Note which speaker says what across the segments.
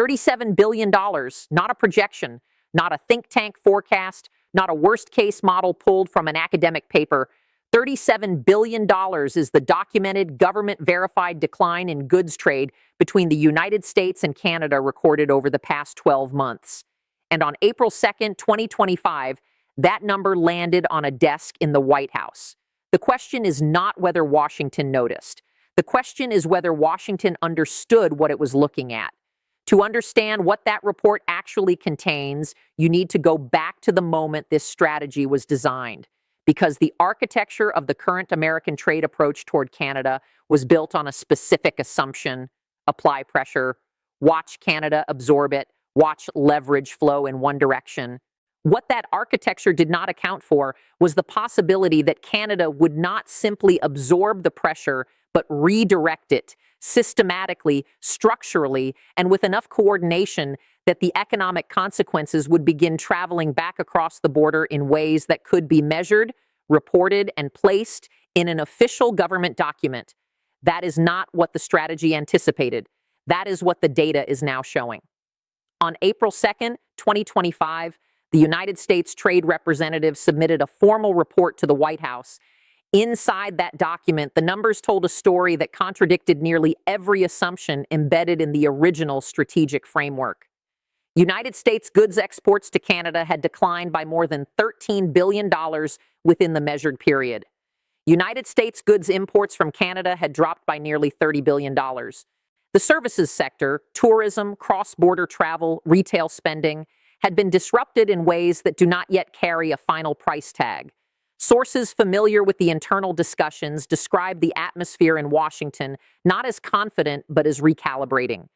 Speaker 1: $37 billion, not a projection, not a think tank forecast, not a worst-case model pulled from an academic paper. $37 billion is the documented, government-verified decline in goods trade between the United States and Canada recorded over the past 12 months. And on April 2nd, 2025, that number landed on a desk in the White House. The question is not whether Washington noticed. The question is whether Washington understood what it was looking at. To understand what that report actually contains, you need to go back to the moment this strategy was designed, because the architecture of the current American trade approach toward Canada was built on a specific assumption: apply pressure, watch Canada absorb it, watch leverage flow in one direction. What that architecture did not account for was the possibility that Canada would not simply absorb the pressure, but redirect it systematically, structurally, and with enough coordination that the economic consequences would begin traveling back across the border in ways that could be measured, reported, and placed in an official government document. That is not what the strategy anticipated. That is what the data is now showing. On April 2nd, 2025, the United States Trade Representative submitted a formal report to the White House. Inside that document, the numbers told a story that contradicted nearly every assumption embedded in the original strategic framework. United States goods exports to Canada had declined by more than $13 billion within the measured period. United States goods imports from Canada had dropped by nearly $30 billion. The services sector, tourism, cross-border travel, retail spending, had been disrupted in ways that do not yet carry a final price tag. Sources familiar with the internal discussions describe the atmosphere in Washington not as confident, but as recalibrating.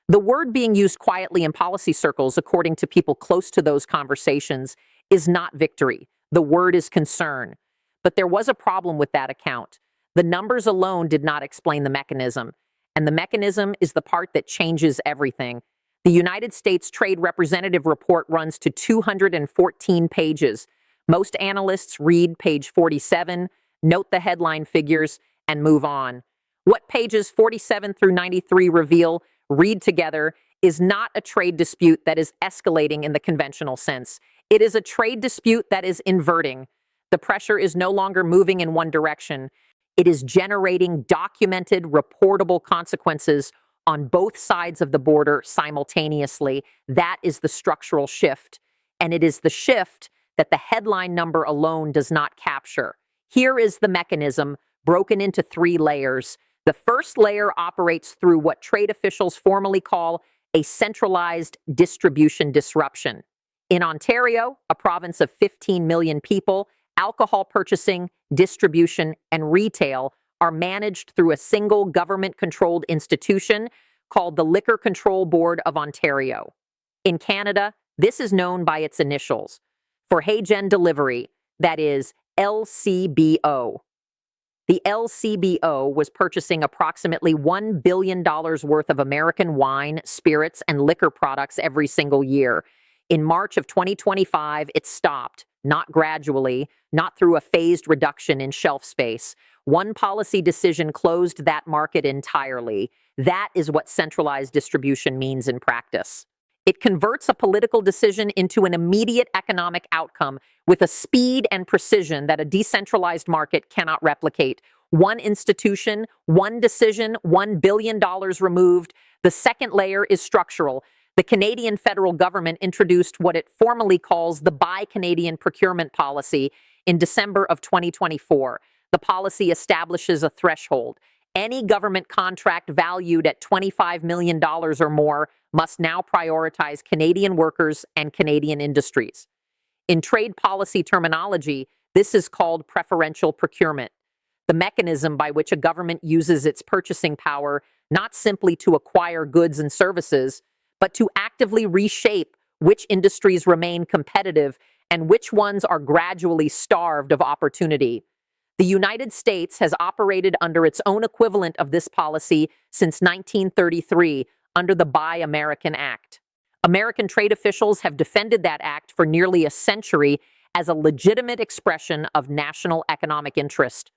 Speaker 1: The word being used quietly in policy circles, according to people close to those conversations, is not victory. The word is concern. But there was a problem with that account. The numbers alone did not explain the mechanism. And the mechanism is the part that changes everything. The United States Trade Representative report runs to 214 pages. Most analysts read page 47, note the headline figures, and move on. What pages 47 through 93 reveal, read together, is not a trade dispute that is escalating in the conventional sense. It is a trade dispute that is inverting. The pressure is no longer moving in one direction. It is generating documented, reportable consequences on both sides of the border simultaneously. That is the structural shift. And it is the shift that the headline number alone does not capture. Here is the mechanism, broken into 3 layers. The first layer operates through what trade officials formally call a centralized distribution disruption. In Ontario, a province of 15 million people, alcohol purchasing, distribution, and retail are managed through a single government-controlled institution called the Liquor Control Board of Ontario. In Canada, this is known by its initials. For Hey-Gen Delivery, that is LCBO. The LCBO was purchasing approximately $1 billion worth of American wine, spirits, and liquor products every single year. In March of 2025, it stopped, not gradually, not through a phased reduction in shelf space. One policy decision closed that market entirely. That is what centralized distribution means in practice. It converts a political decision into an immediate economic outcome with a speed and precision that a decentralized market cannot replicate. One institution, one decision, $1 billion removed. The second layer is structural. The Canadian federal government introduced what it formally calls the Buy Canadian Procurement Policy in December of 2024. The policy establishes a threshold. Any government contract valued at $25 million or more must now prioritize Canadian workers and Canadian industries. In trade policy terminology, this is called preferential procurement, the mechanism by which a government uses its purchasing power not simply to acquire goods and services, but to actively reshape which industries remain competitive and which ones are gradually starved of opportunity. The United States has operated under its own equivalent of this policy since 1933 under the Buy American Act. American trade officials have defended that act for nearly a century as a legitimate expression of national economic interest.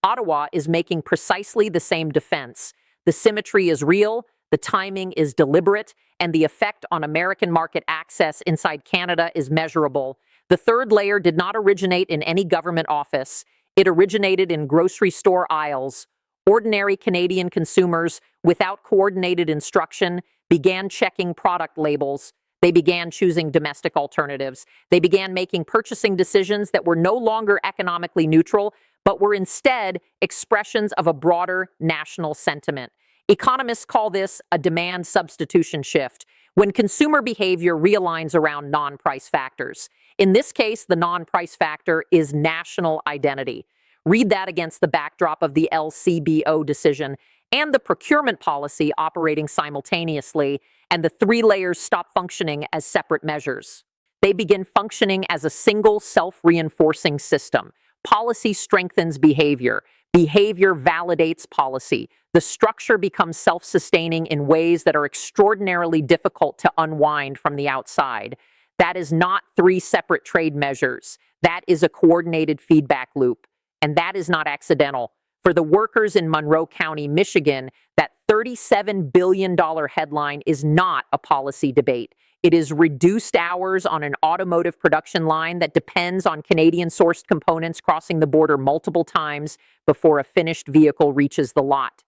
Speaker 1: Ottawa is making precisely the same defense. The symmetry is real, the timing is deliberate, and the effect on American market access inside Canada is measurable. The third layer did not originate in any government office. It originated in grocery store aisles. Ordinary Canadian consumers, without coordinated instruction, began checking product labels. They began choosing domestic alternatives. They began making purchasing decisions that were no longer economically neutral, but were instead expressions of a broader national sentiment. Economists call this a demand substitution shift, when consumer behavior realigns around non-price factors. In this case, the non-price factor is national identity. Read that against the backdrop of the LCBO decision and the procurement policy operating simultaneously, and the three layers stop functioning as separate measures. They begin functioning as a single self-reinforcing system. Policy strengthens behavior. Behavior validates policy. The structure becomes self-sustaining in ways that are extraordinarily difficult to unwind from the outside. That is not three separate trade measures. That is a coordinated feedback loop. And that is not accidental. For the workers in Monroe County, Michigan, that $37 billion headline is not a policy debate. It is reduced hours on an automotive production line that depends on Canadian-sourced components crossing the border multiple times before a finished vehicle reaches the lot.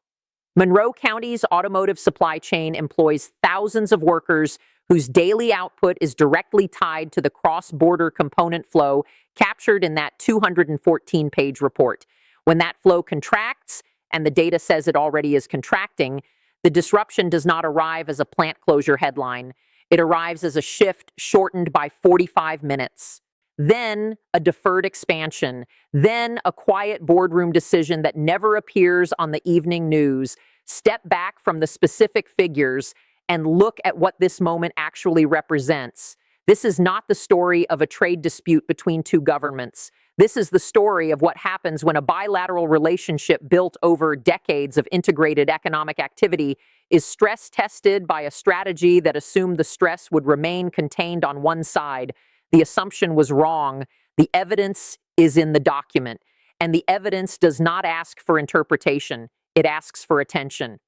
Speaker 1: Monroe County's automotive supply chain employs thousands of workers whose daily output is directly tied to the cross-border component flow captured in that 214-page report. When that flow contracts, and the data says it already is contracting, the disruption does not arrive as a plant closure headline. It arrives as a shift shortened by 45 minutes. Then a deferred expansion. Then a quiet boardroom decision that never appears on the evening news. Step back from the specific figures and look at what this moment actually represents. This is not the story of a trade dispute between two governments. This is the story of what happens when a bilateral relationship built over decades of integrated economic activity is stress-tested by a strategy that assumed the stress would remain contained on one side. The assumption was wrong. The evidence is in the document, and the evidence does not ask for interpretation. It asks for attention.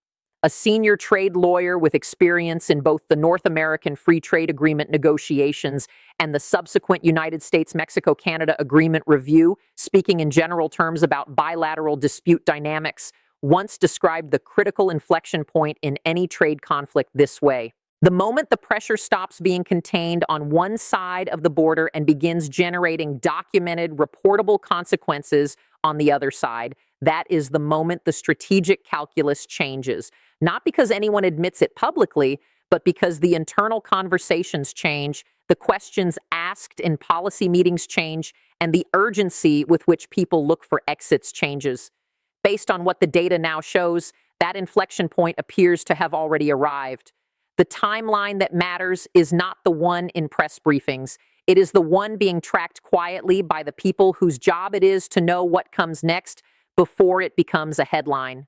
Speaker 1: A senior trade lawyer with experience in both the North American Free Trade Agreement negotiations and the subsequent United States-Mexico-Canada Agreement review, speaking in general terms about bilateral dispute dynamics, once described the critical inflection point in any trade conflict this way. The moment the pressure stops being contained on one side of the border and begins generating documented, reportable consequences on the other side, that is the moment the strategic calculus changes. Not because anyone admits it publicly, but because the internal conversations change, the questions asked in policy meetings change, and the urgency with which people look for exits changes. Based on what the data now shows, that inflection point appears to have already arrived. The timeline that matters is not the one in press briefings. It is the one being tracked quietly by the people whose job it is to know what comes next before it becomes a headline.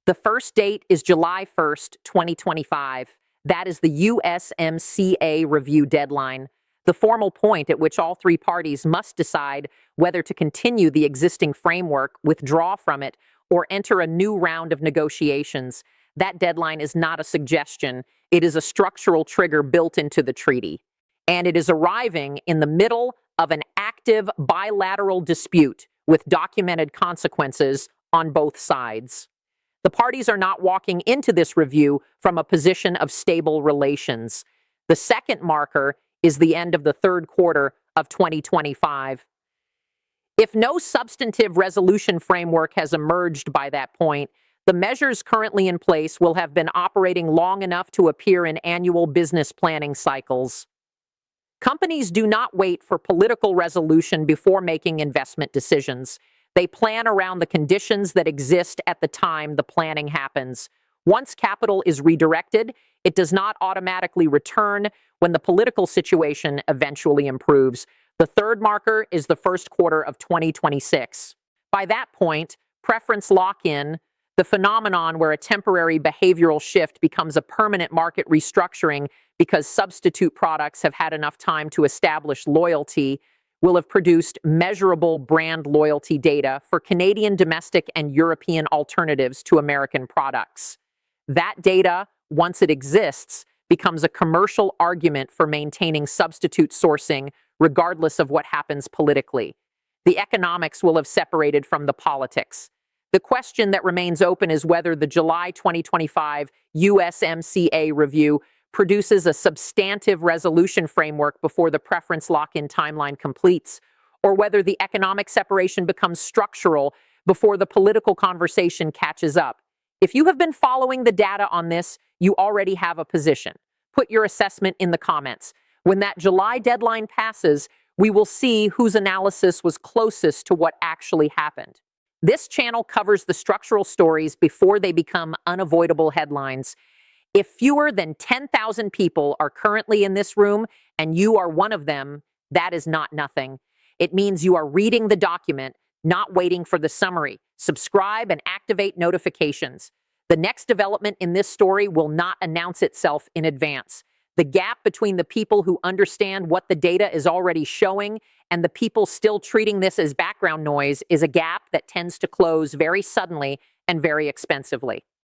Speaker 1: The first date is July 1st, 2025. That is the USMCA review deadline, the formal point at which all three parties must decide whether to continue the existing framework, withdraw from it, or enter a new round of negotiations. That deadline is not a suggestion. It is a structural trigger built into the treaty. And it is arriving in the middle of an active bilateral dispute with documented consequences on both sides. The parties are not walking into this review from a position of stable relations. The second marker is the end of the third quarter of 2025. If no substantive resolution framework has emerged by that point, the measures currently in place will have been operating long enough to appear in annual business planning cycles. Companies do not wait for political resolution before making investment decisions. They plan around the conditions that exist at the time the planning happens. Once capital is redirected, it does not automatically return when the political situation eventually improves. The third marker is the first quarter of 2026. By that point, preference lock-in, the phenomenon where a temporary behavioral shift becomes a permanent market restructuring because substitute products have had enough time to establish loyalty, will have produced measurable brand loyalty data for Canadian domestic and European alternatives to American products. That data, once it exists, becomes a commercial argument for maintaining substitute sourcing, regardless of what happens politically. The economics will have separated from the politics. The question that remains open is whether the July 2025 USMCA review produces a substantive resolution framework before the preference lock-in timeline completes, or whether the economic separation becomes structural before the political conversation catches up. If you have been following the data on this, you already have a position. Put your assessment in the comments. When that July deadline passes, we will see whose analysis was closest to what actually happened. This channel covers the structural stories before they become unavoidable headlines. If fewer than 10,000 people are currently in this room and you are one of them, that is not nothing. It means you are reading the document, not waiting for the summary. Subscribe and activate notifications. The next development in this story will not announce itself in advance. The gap between the people who understand what the data is already showing and the people still treating this as background noise is a gap that tends to close very suddenly and very expensively.